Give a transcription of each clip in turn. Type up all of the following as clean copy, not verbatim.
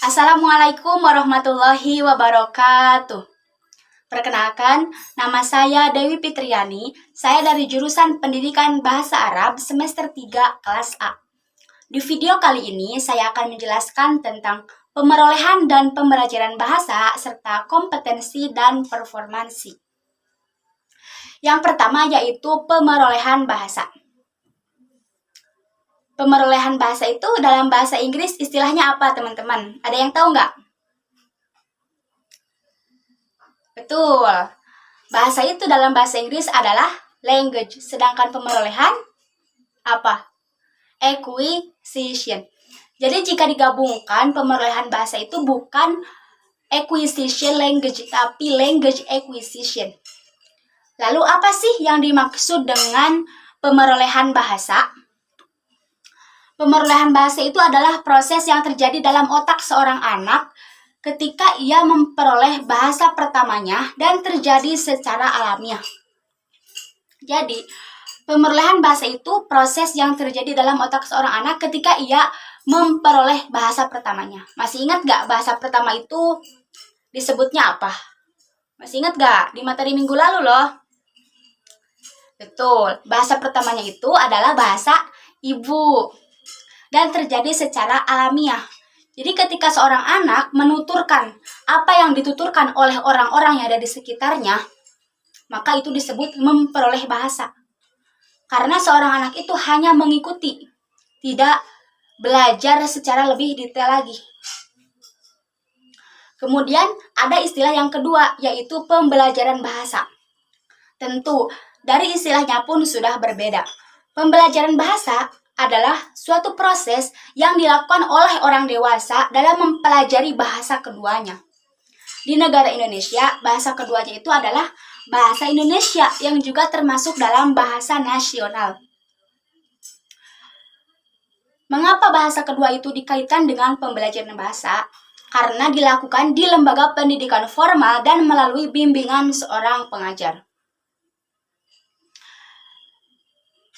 Assalamualaikum warahmatullahi wabarakatuh. Perkenalkan, nama saya Dewi Fitriani. Saya dari jurusan Pendidikan Bahasa Arab semester 3 kelas A. Di video kali ini saya akan menjelaskan tentang pemerolehan dan pembelajaran bahasa serta kompetensi dan performansi. Yang pertama yaitu pemerolehan bahasa. Pemerolehan bahasa itu dalam bahasa Inggris istilahnya apa, teman-teman? Ada yang tahu nggak? Betul. Bahasa itu dalam bahasa Inggris adalah language. Sedangkan pemerolehan apa? Acquisition. Jadi jika digabungkan, pemerolehan bahasa itu bukan acquisition language, tapi language acquisition. Lalu apa sih yang dimaksud dengan pemerolehan bahasa? Pemerolehan bahasa itu adalah proses yang terjadi dalam otak seorang anak ketika ia memperoleh bahasa pertamanya dan terjadi secara alamiah. Jadi, pemerolehan bahasa itu proses yang terjadi dalam otak seorang anak ketika ia memperoleh bahasa pertamanya. Masih ingat gak bahasa pertama itu disebutnya apa? Masih ingat gak? Di materi minggu lalu loh. Betul, bahasa pertamanya itu adalah bahasa ibu dan terjadi secara alamiah. Jadi ketika seorang anak menuturkan apa yang dituturkan oleh orang-orang yang ada di sekitarnya, maka itu disebut memperoleh bahasa. Karena seorang anak itu hanya mengikuti, tidak belajar secara lebih detail lagi. Kemudian ada istilah yang kedua, yaitu pembelajaran bahasa. Tentu, dari istilahnya pun sudah berbeda. Pembelajaran bahasa adalah suatu proses yang dilakukan oleh orang dewasa dalam mempelajari bahasa keduanya. Di negara Indonesia, bahasa keduanya itu adalah bahasa Indonesia yang juga termasuk dalam bahasa nasional. Mengapa bahasa kedua itu dikaitkan dengan pembelajaran bahasa? Karena dilakukan di lembaga pendidikan formal dan melalui bimbingan seorang pengajar.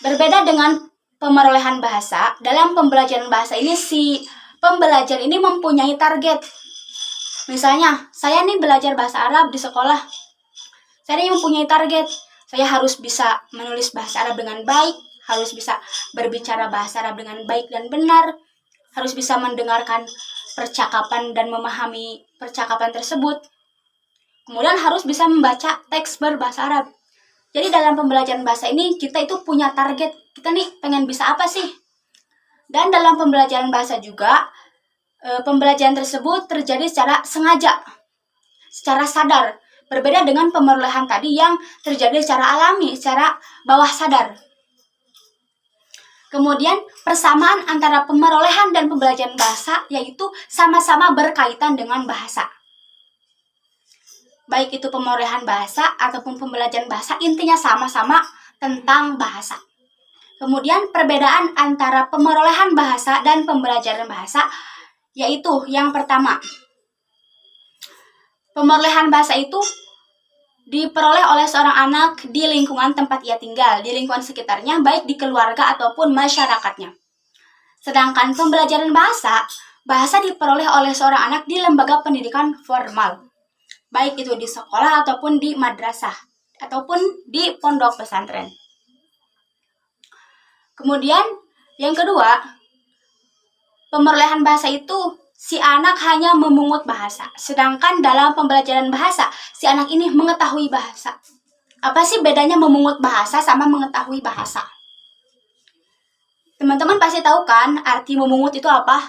Berbeda dengan pemerolehan bahasa, dalam pembelajaran bahasa ini si pembelajar ini mempunyai target. Misalnya, saya nih belajar bahasa Arab di sekolah. Saya ini mempunyai target. Saya harus bisa menulis bahasa Arab dengan baik, harus bisa berbicara bahasa Arab dengan baik dan benar, harus bisa mendengarkan percakapan dan memahami percakapan tersebut. Kemudian harus bisa membaca teks berbahasa Arab. Jadi dalam pembelajaran bahasa ini kita itu punya target. Kita nih pengen bisa apa sih? Dan dalam pembelajaran bahasa juga, pembelajaran tersebut terjadi secara sengaja, secara sadar. Berbeda dengan pemerolehan tadi yang terjadi secara alami, secara bawah sadar. Kemudian persamaan antara pemerolehan dan pembelajaran bahasa yaitu sama-sama berkaitan dengan bahasa. Baik itu pemerolehan bahasa ataupun pembelajaran bahasa, intinya sama-sama tentang bahasa. Kemudian perbedaan antara pemerolehan bahasa dan pembelajaran bahasa yaitu yang pertama, pemerolehan bahasa itu diperoleh oleh seorang anak di lingkungan tempat ia tinggal, di lingkungan sekitarnya, baik di keluarga ataupun masyarakatnya. Sedangkan pembelajaran bahasa diperoleh oleh seorang anak di lembaga pendidikan formal, baik itu di sekolah ataupun di madrasah, ataupun di pondok pesantren. Kemudian yang kedua, pemerolehan bahasa itu si anak hanya memungut bahasa. Sedangkan dalam pembelajaran bahasa, si anak ini mengetahui bahasa. Apa sih bedanya memungut bahasa sama mengetahui bahasa? Teman-teman pasti tahu kan arti memungut itu apa?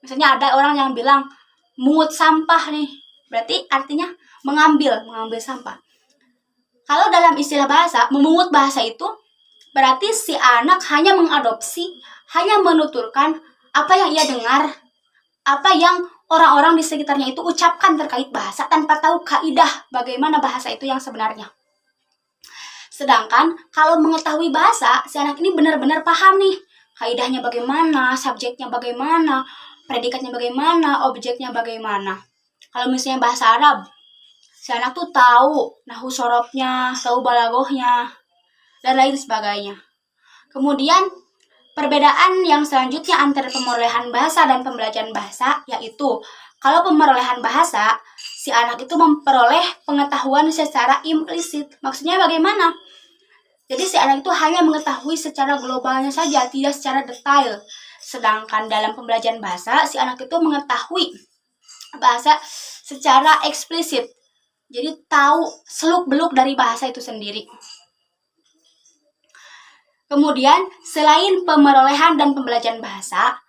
Misalnya ada orang yang bilang, mungut sampah nih. Berarti artinya mengambil sampah. Kalau dalam istilah bahasa, memungut bahasa itu berarti si anak hanya mengadopsi, hanya menuturkan apa yang ia dengar, apa yang orang-orang di sekitarnya itu ucapkan terkait bahasa tanpa tahu kaidah bagaimana bahasa itu yang sebenarnya. Sedangkan kalau mengetahui bahasa, si anak ini benar-benar paham nih, kaidahnya bagaimana, subjeknya bagaimana, predikatnya bagaimana, objeknya bagaimana. Kalau misalnya bahasa Arab, si anak tuh tahu nahwu sorobnya, tahu balagohnya, dan lain sebagainya. Kemudian perbedaan yang selanjutnya antara pemerolehan bahasa dan pembelajaran bahasa yaitu Kalau pemerolehan bahasa, si anak itu memperoleh pengetahuan secara implisit. Maksudnya bagaimana? Jadi si anak itu hanya mengetahui secara globalnya saja, tidak secara detail. Sedangkan dalam pembelajaran bahasa, si anak itu mengetahui bahasa secara eksplisit. Jadi tahu seluk-beluk dari bahasa itu sendiri. Kemudian, selain pemerolehan dan pembelajaran bahasa,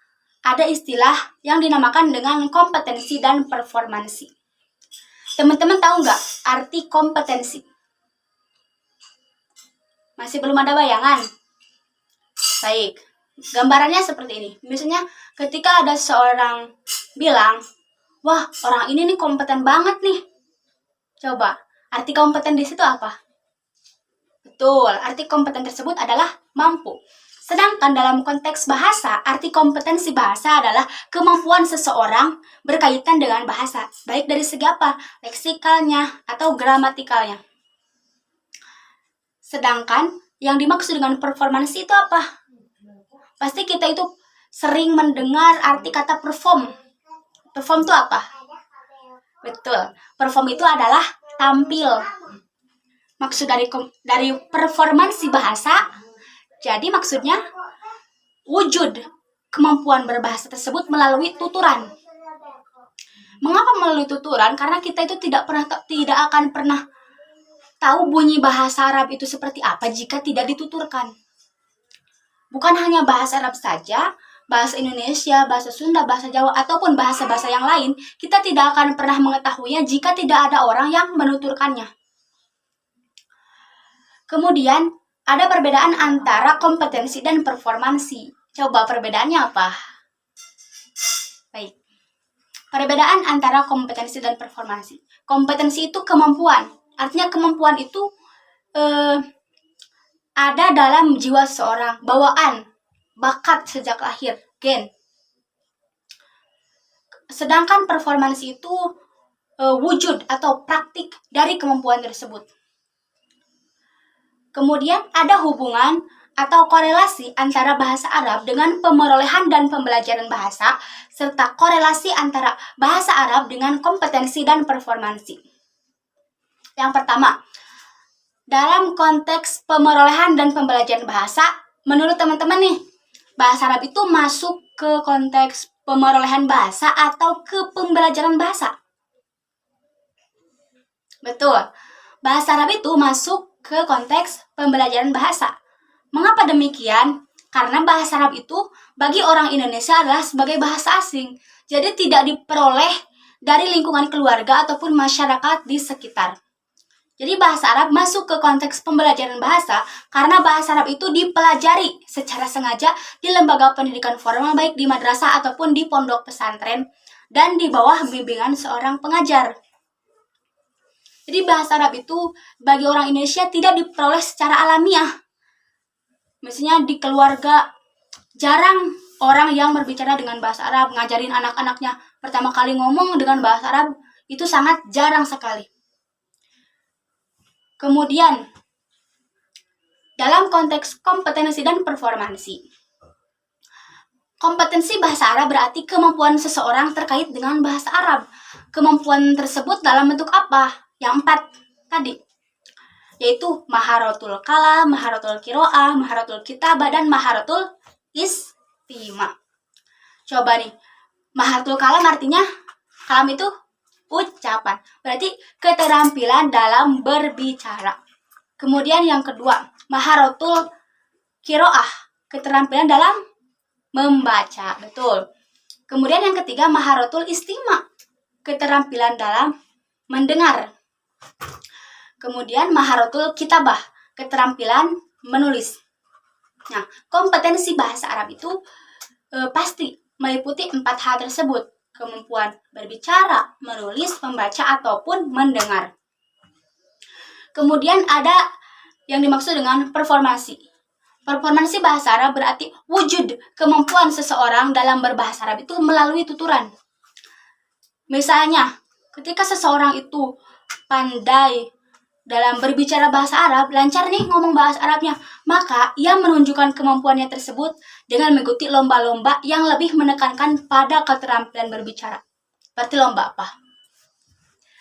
ada istilah yang dinamakan dengan kompetensi dan performansi. Teman-teman tahu nggak arti kompetensi? Masih belum ada bayangan? Baik, gambarannya seperti ini. Misalnya ketika ada seorang bilang, wah orang ini nih kompeten banget nih. Coba, arti kompeten di situ apa? Betul, arti kompeten tersebut adalah mampu. Sedangkan dalam konteks bahasa, arti kompetensi bahasa adalah kemampuan seseorang berkaitan dengan bahasa, baik dari segi apa? Leksikalnya atau gramatikalnya. Sedangkan yang dimaksud dengan performansi itu apa? Pasti kita itu sering mendengar arti kata perform. Perform itu apa? Betul, perform itu adalah tampil. Maksud dari performansi bahasa, jadi maksudnya wujud kemampuan berbahasa tersebut melalui tuturan. Mengapa melalui tuturan? Karena kita itu tidak akan pernah tahu bunyi bahasa Arab itu seperti apa jika tidak dituturkan. Bukan hanya bahasa Arab saja, bahasa Indonesia, bahasa Sunda, bahasa Jawa, ataupun bahasa-bahasa yang lain, kita tidak akan pernah mengetahuinya jika tidak ada orang yang menuturkannya. Kemudian, ada perbedaan antara kompetensi dan performansi. Coba perbedaannya apa? Baik. Perbedaan antara kompetensi dan performansi. Kompetensi itu kemampuan. Artinya kemampuan itu ada dalam jiwa seorang, bawaan, bakat sejak lahir, gen. Sedangkan performansi itu wujud atau praktik dari kemampuan tersebut. Kemudian ada hubungan atau korelasi antara bahasa Arab dengan pemerolehan dan pembelajaran bahasa, serta korelasi antara bahasa Arab dengan kompetensi dan performansi. Yang pertama, dalam konteks pemerolehan dan pembelajaran bahasa, menurut teman-teman nih, bahasa Arab itu masuk ke konteks pemerolehan bahasa atau ke pembelajaran bahasa? Betul, bahasa Arab itu masuk ke konteks pembelajaran bahasa. Mengapa demikian? Karena bahasa Arab itu bagi orang Indonesia adalah sebagai bahasa asing. Jadi tidak diperoleh dari lingkungan keluarga ataupun masyarakat di sekitar. Jadi bahasa Arab masuk ke konteks pembelajaran bahasa karena bahasa Arab itu dipelajari secara sengaja di lembaga pendidikan formal baik di madrasah ataupun di pondok pesantren dan di bawah bimbingan seorang pengajar. Jadi bahasa Arab itu bagi orang Indonesia tidak diperoleh secara alamiah. Misalnya di keluarga jarang orang yang berbicara dengan bahasa Arab, ngajarin anak-anaknya pertama kali ngomong dengan bahasa Arab, itu sangat jarang sekali. Kemudian, dalam konteks kompetensi dan performansi. Kompetensi bahasa Arab berarti kemampuan seseorang terkait dengan bahasa Arab. Kemampuan tersebut dalam bentuk apa? Yang 4 tadi, yaitu maharatul kalam, maharatul qiraah, maharatul kitabah, dan maharatul istima. Coba nih, maharatul kalam artinya, kalam itu ucapan, berarti keterampilan dalam berbicara. Kemudian yang kedua, maharatul qiraah, keterampilan dalam membaca, betul. Kemudian yang ketiga, maharatul istima, keterampilan dalam mendengar. Kemudian maharatul kitabah, keterampilan menulis. Nah, kompetensi bahasa Arab itu pasti meliputi 4 hal tersebut. Kemampuan berbicara, menulis, membaca, ataupun mendengar. Kemudian ada yang dimaksud dengan performansi. Performansi bahasa Arab berarti wujud kemampuan seseorang dalam berbahasa Arab itu melalui tuturan. Misalnya, ketika seseorang itu pandai dalam berbicara bahasa Arab, lancar nih ngomong bahasa Arabnya, maka ia menunjukkan kemampuannya tersebut dengan mengikuti lomba-lomba yang lebih menekankan pada keterampilan berbicara. Seperti lomba apa?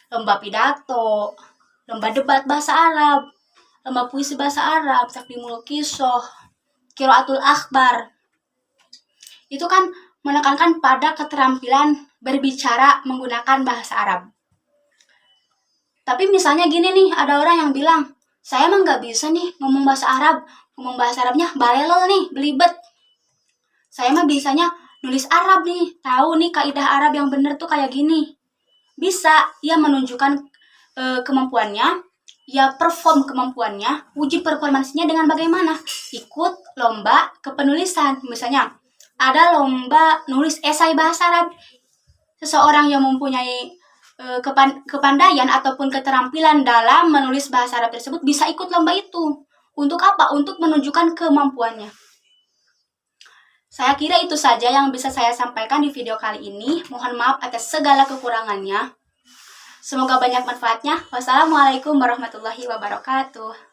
Lomba pidato, lomba debat bahasa Arab, lomba puisi bahasa Arab, takdimul kisah, qiraatul akhbar. Itu kan menekankan pada keterampilan berbicara menggunakan bahasa Arab. Tapi misalnya gini nih, ada orang yang bilang, saya emang gak bisa nih ngomong bahasa Arab. Ngomong bahasa Arabnya balelol nih, belibet. Saya mah bisanya nulis Arab nih, tahu nih kaidah Arab yang bener tuh kayak gini. Bisa, ia menunjukkan kemampuannya, ia perform kemampuannya, uji performansinya dengan bagaimana? Ikut lomba kepenulisan. Misalnya, ada lomba nulis esai bahasa Arab. Seseorang yang mempunyai kepandaian ataupun keterampilan dalam menulis bahasa Arab tersebut bisa ikut lomba itu. Untuk apa? Untuk menunjukkan kemampuannya. Saya kira itu saja yang bisa saya sampaikan di video kali ini. Mohon maaf atas segala kekurangannya. Semoga banyak manfaatnya. Wassalamualaikum warahmatullahi wabarakatuh.